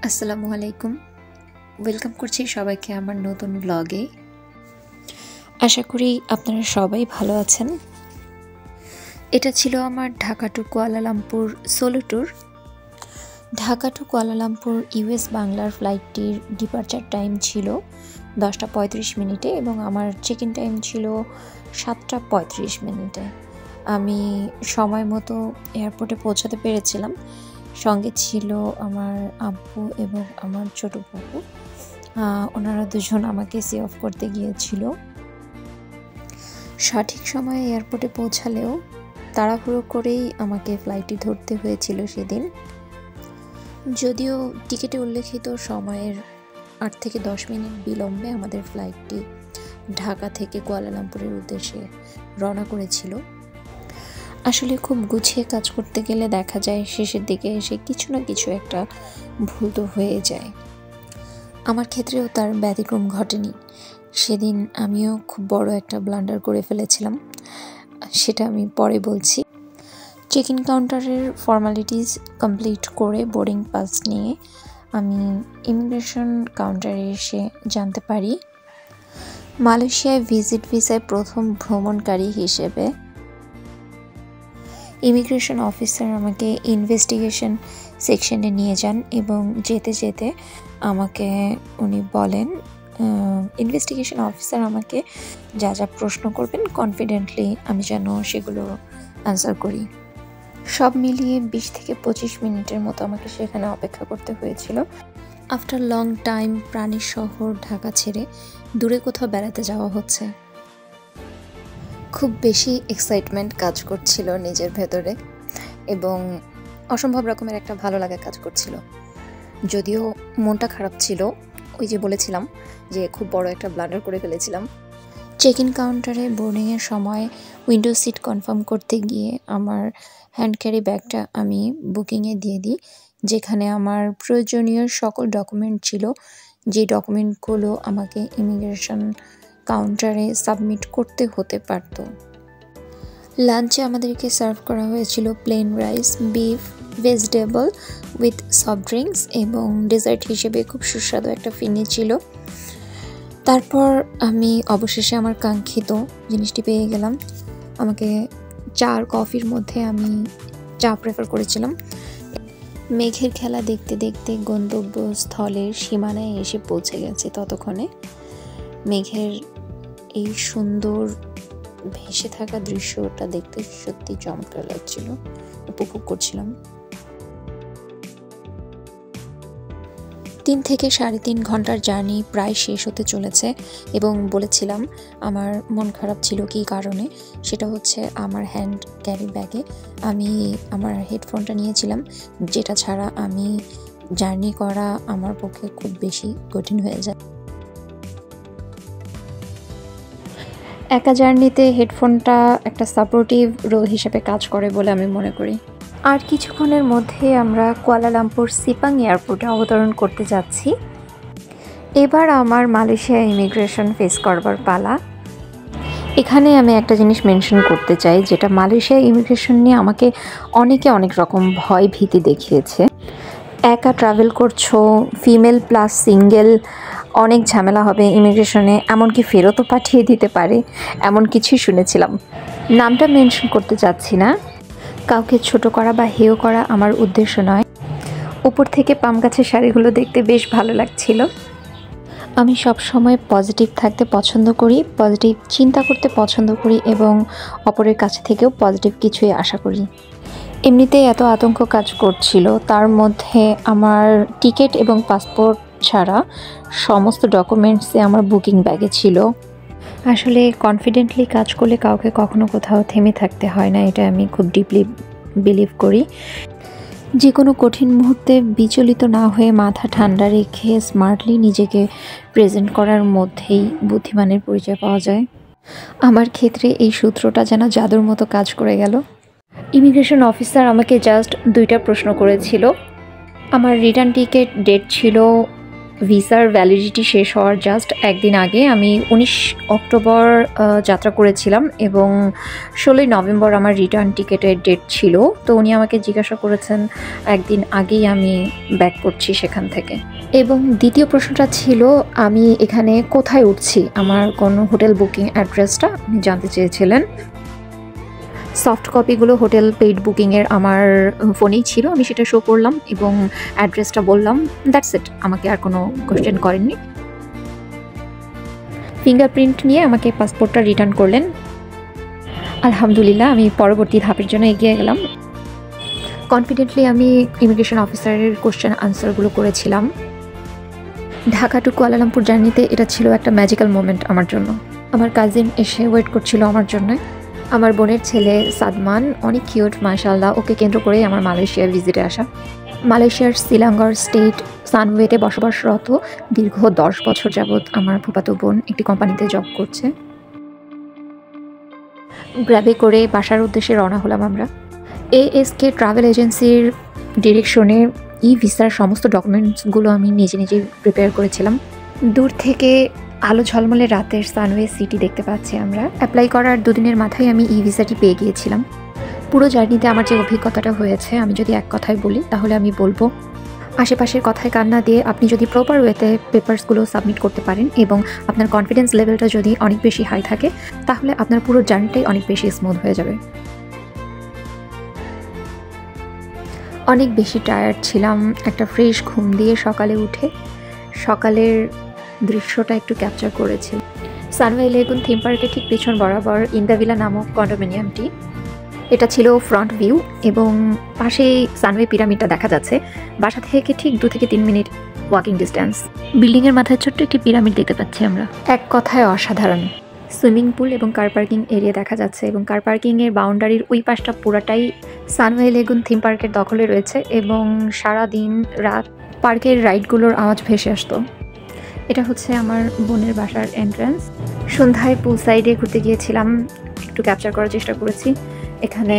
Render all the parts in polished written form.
আসসালামু আলাইকুম। ওয়েলকাম করছি সবাইকে আমার নতুন ব্লগে। আশা করি আপনারা সবাই ভালো আছেন। এটা ছিল আমার Dhaka two Kuala Lumpur solo tour. Dhaka two Kuala Lumpur US বাংলার ফ্লাইটটির ডিপারচার টাইম ছিল 10:35 এবং আমার চেক ইন টাইম ছিল 7:35। আমি সময় মতো এয়ারপোর্টে পৌঁছাতে পেরেছিলাম। সঙ্গে ছিল আমার আব্বু এবং আমার ছোট বাবু। ওনারা দুজন আমাকে সি অফ করতে গিয়েছিল। সঠিক সময়ে এয়ারপোর্টে পৌঁছালেও তাড়াহুড়ো করেই আমাকে ফ্লাইটটি ধরতে হয়েছিল সেদিন। যদিও টিকিটে উল্লেখিত সময়ের 8 থেকে 10 মিনিট বিলম্বে আমাদের ফ্লাইটটি ঢাকা থেকে কুয়ালালামপুরের উদ্দেশ্যে রওনা করেছিল। আসলে খুব গুছিয়ে কাজ করতে গেলে দেখা যায় শেষের দিকে এসে কিছু না কিছু একটা ভুল তো হয়ে যায়। আমার ক্ষেত্রেও তার ব্যতিক্রম ঘটেনি। সেদিন আমিও খুব বড় একটা ব্লান্ডার করে ফেলেছিলাম, সেটা আমি পরে বলছি। চেক ইন কাউন্টারের ফর্মালিটিস কমপ্লিট করে বোর্ডিং পাস নিয়ে আমি ইমিগ্রেশন কাউন্টারে এসে জানতে পারি মালয়েশিয়ায় ভিজিট ভিসায় প্রথম ভ্রমণকারী হিসেবে ইমিগ্রেশন অফিসার আমাকে ইনভেস্টিগেশন সেকশনে নিয়ে যান এবং যেতে যেতে আমাকে উনি বলেন ইনভেস্টিগেশন অফিসার আমাকে যা যা প্রশ্ন করবেন কনফিডেন্টলি আমি যেন সেগুলো অ্যান্সার করি। সব মিলিয়ে 20 থেকে 25 মিনিটের মতো আমাকে সেখানে অপেক্ষা করতে হয়েছিল। আফটার লং টাইম প্রাণীর শহর ঢাকা ছেড়ে দূরে কোথাও বেড়াতে যাওয়া হচ্ছে। খুব বেশি এক্সাইটমেন্ট কাজ করছিল নিজের ভেতরে এবং অসম্ভব রকমের একটা ভালো লাগা কাজ করছিল। যদিও মনটা খারাপ ছিল, ওই যে বলেছিলাম যে খুব বড় একটা ব্লান্ডার করে ফেলেছিলাম। চেক ইন কাউন্টারে বোর্ডিংয়ের সময় উইন্ডো সিট কনফার্ম করতে গিয়ে আমার হ্যান্ড ক্যারি ব্যাগটা আমি বুকিংয়ে দিয়ে দিই, যেখানে আমার প্রয়োজনীয় সকল ডকুমেন্ট ছিল, যে ডকুমেন্টগুলো আমাকে ইমিগ্রেশন কাউন্টারে সাবমিট করতে হতে পারত। লাঞ্চে আমাদেরকে সার্ভ করা হয়েছিল plain rice, beef, vegetable with soft drinks এবং ডেজার্ট হিসেবে খুব সুস্বাদু একটা ফিরনি ছিল। তারপর আমি অবশেষে আমার কাঙ্ক্ষিত জিনিসটি পেয়ে গেলাম। আমাকে চা আর কফির মধ্যে আমি চা প্রেফার করেছিলাম। মেঘের খেলা দেখতে দেখতে গন্তব্যস্থলের সীমানায় এসে পৌঁছে গেছে। ততক্ষণে মেঘের এই সুন্দর ভেসে থাকা দৃশ্যটা দেখতে সত্যি চমৎকার লাগছিল, উপভোগ করছিলাম। 3 থেকে 3.5 ঘন্টার জার্নি প্রায় শেষ হতে চলেছে এবং বলেছিলাম আমার মন খারাপ ছিল কী কারণে। সেটা হচ্ছে আমার হ্যান্ড ক্যারি ব্যাগে আমি আমার হেডফোনটা নিয়েছিলাম, যেটা ছাড়া আমি জার্নি করা আমার পক্ষে খুব বেশি কঠিন হয়ে যায়। একা জার্নিতে হেডফোনটা একটা সাপোর্টিভ রোল হিসেবে কাজ করে বলে আমি মনে করি। আর কিছুক্ষণের মধ্যে আমরা কুয়ালালামপুর সিপাং এয়ারপোর্টে অবতরণ করতে যাচ্ছি। এবার আমার মালয়েশিয়া ইমিগ্রেশন ফেস করবার পালা। এখানে আমি একটা জিনিস মেনশন করতে চাই, যেটা মালয়েশিয়া ইমিগ্রেশন নিয়ে আমাকে অনেকে অনেক রকম ভয় ভীতি দেখিয়েছে। একা ট্রাভেল করছো, ফিমেল প্লাস সিঙ্গেল, অনেক ঝামেলা হবে ইমিগ্রেশনে, এমনকি ফেরতও পাঠিয়ে দিতে পারে, এমন কিছুই শুনেছিলাম। নামটা মেনশন করতে চাচ্ছি না, কাউকে ছোট করা বা হেয় করা আমার উদ্দেশ্য নয়। উপর থেকে পাম গাছের শাড়িগুলো দেখতে বেশ ভালো লাগছিল। আমি সব সময় পজিটিভ থাকতে পছন্দ করি, পজিটিভ চিন্তা করতে পছন্দ করি এবং অপরের কাছে থেকেও পজিটিভ কিছুই আশা করি। এমনিতেই এত আতঙ্ক কাজ করছিল, তার মধ্যে আমার টিকিট এবং পাসপোর্ট ছাড়া সমস্ত ডকুমেন্টসই আমার বুকিং ব্যাগে ছিল। আসলে কনফিডেন্টলি কাজ করলে কাউকে কখনো কোথাও থেমে থাকতে হয় না, এটা আমি খুব ডিপলি বিলিভ করি। যে কোনো কঠিন মুহূর্তে বিচলিত না হয়ে মাথা ঠান্ডা রেখে স্মার্টলি নিজেকে প্রেজেন্ট করার মধ্যেই বুদ্ধিমানের পরিচয় পাওয়া যায়। আমার ক্ষেত্রে এই সূত্রটা যেন জাদুর মতো কাজ করে গেল। ইমিগ্রেশন অফিসার আমাকে জাস্ট 2টা প্রশ্ন করেছিল। আমার রিটার্ন টিকিট ডেট ছিল ভিসার ভ্যালিডিটি শেষ হওয়ার জাস্ট একদিন আগে আমি 19 অক্টোবর যাত্রা করেছিলাম এবং 16 নভেম্বর আমার রিটার্ন টিকেটের ডেট ছিল। তো উনি আমাকে জিজ্ঞাসা করেছেন একদিন আগেই আমি ব্যাক করছি সেখান থেকে। এবং দ্বিতীয় প্রশ্নটা ছিল আমি এখানে কোথায় উঠছি, আমার কোনো হোটেল বুকিং অ্যাড্রেসটা উনি জানতে চেয়েছিলেন। সফট কপিগুলো হোটেল পেইড বুকিংয়ের আমার ফোনেই ছিল, আমি সেটা শো করলাম এবং অ্যাড্রেসটা বললাম, দ্যাটস ইট। আমাকে আর কোনো কোয়েশ্চেন করেননি। ফিঙ্গারপ্রিন্ট নিয়ে আমাকে পাসপোর্টটা রিটার্ন করলেন। আলহামদুলিল্লাহ আমি পরবর্তী ধাপের জন্য এগিয়ে গেলাম। কনফিডেন্টলি আমি ইমিগ্রেশন অফিসারের কোয়েশ্চেন আনসারগুলো করেছিলাম। ঢাকা টু কুয়ালালামপুর জার্নিতে এটা ছিল একটা ম্যাজিক্যাল মোমেন্ট আমার জন্য। আমার কাজিন এসে ওয়েট করছিল আমার জন্য। আমার বোনের ছেলে সাদমান অনেক কিউট, মাশাআল্লাহ। ওকে কেন্দ্র করেই আমার মালয়েশিয়ার ভিজিটে আসা। মালয়েশিয়ার সিলাঙ্গর স্টেট সানওয়েতে বসবাসরত দীর্ঘ 10 বছর যাবৎ আমার ফুফাতো বোন একটি কোম্পানিতে জব করছে। গ্র্যাবে করে বাসার উদ্দেশ্যে রওনা হলাম আমরা। ASK ট্রাভেল এজেন্সির ডিরেকশনে ভিসার সমস্ত ডকুমেন্টসগুলো আমি নিজে নিজেই প্রিপেয়ার করেছিলাম। দূর থেকে আলো ঝলমলে রাতের সানওয়ে সিটি দেখতে পাচ্ছি আমরা। অ্যাপ্লাই করার 2 দিনের মাথায় আমি ভিসাটি পেয়ে গিয়েছিলাম। পুরো জার্নিতে আমার যে অভিজ্ঞতাটা হয়েছে আমি যদি এক কথায় বলি তাহলে আমি বলবো, আশেপাশের কথায় কান না দিয়ে আপনি যদি প্রপার ওয়েতে পেপারসগুলো সাবমিট করতে পারেন এবং আপনার কনফিডেন্স লেভেলটা যদি অনেক বেশি হাই থাকে তাহলে আপনার পুরো জার্নিটাই অনেক বেশি স্মুথ হয়ে যাবে। অনেক বেশি টায়ার্ড ছিলাম। একটা ফ্রেশ ঘুম দিয়ে সকালে উঠে সকালের দৃশ্যটা একটু ক্যাপচার করেছি। সানওয়ে লেগুন থিম পার্কের ঠিক পেছন বরাবর ইন্দাভিলা নামক কন্ডোমিনিয়ামটি। এটা ছিল ফ্রন্ট ভিউ এবং পাশেই সানওয়ে পিরামিডটা দেখা যাচ্ছে। বাসা থেকে ঠিক 2 থেকে 3 মিনিট ওয়াকিং ডিস্টেন্স। বিল্ডিংয়ের মাথায় ছোট্ট একটি পিরামিড দেখতে পাচ্ছি আমরা। এক কথায় অসাধারণ। সুইমিং পুল এবং কার পার্কিং এরিয়া দেখা যাচ্ছে এবং কার পার্কিংয়ের বাউন্ডারির ওই পাশটা পুরাটাই সানওয়ে লেগুন থিম পার্কের দখলে রয়েছে এবং সারা দিন রাত পার্কের রাইডগুলোর আওয়াজ ভেসে আসতো। এটা হচ্ছে আমার বোনের বাসার এন্ট্রান্স। সন্ধ্যায় পুল সাইডে ঘুরতে গিয়েছিলাম, একটু ক্যাপচার করার চেষ্টা করেছি। এখানে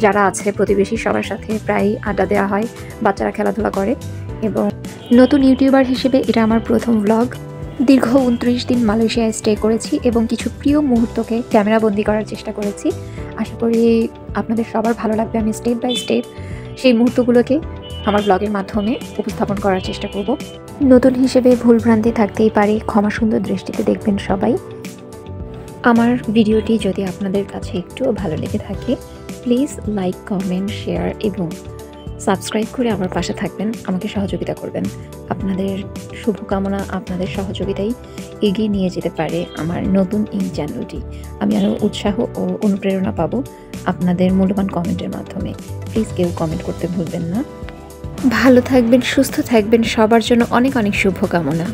যারা আছে প্রতিবেশী সবার সাথে প্রায় আড্ডা দেওয়া হয়, বাচ্চারা খেলাধুলা করে এবং নতুন ইউটিউবার হিসেবে এটা আমার প্রথম ব্লগ। দীর্ঘ 29 দিন মালয়েশিয়ায় স্টে করেছি এবং কিছু প্রিয় মুহূর্তকে ক্যামেরাবন্দি করার চেষ্টা করেছি। আশা করি আপনাদের সবার ভালো লাগবে। আমি স্টেপ বাই স্টেপ সেই মুহূর্তগুলোকে আমার ব্লগের মাধ্যমে উপস্থাপন করার চেষ্টা করব। নতুন হিসেবে ভুলভ্রান্তি থাকতেই পারে, ক্ষমা সুন্দর দৃষ্টিতে দেখবেন সবাই। আমার ভিডিওটি যদি আপনাদের কাছে একটুও ভালো লেগে থাকে প্লিজ লাইক, কমেন্ট, শেয়ার এবং সাবস্ক্রাইব করে আমার পাশে থাকবেন, আমাকে সহযোগিতা করবেন। আপনাদের শুভকামনা, আপনাদের সহযোগিতাই এগিয়ে নিয়ে যেতে পারে আমার নতুন এই চ্যানেলটি। আমি আরও উৎসাহ ও অনুপ্রেরণা পাবো আপনাদের মূল্যবান কমেন্টের মাধ্যমে। প্লিজ কেউ কমেন্ট করতে ভুলবেন না। ভালো থাকবেন, সুস্থ থাকবেন, সবার জন্য অনেক অনেক শুভকামনা।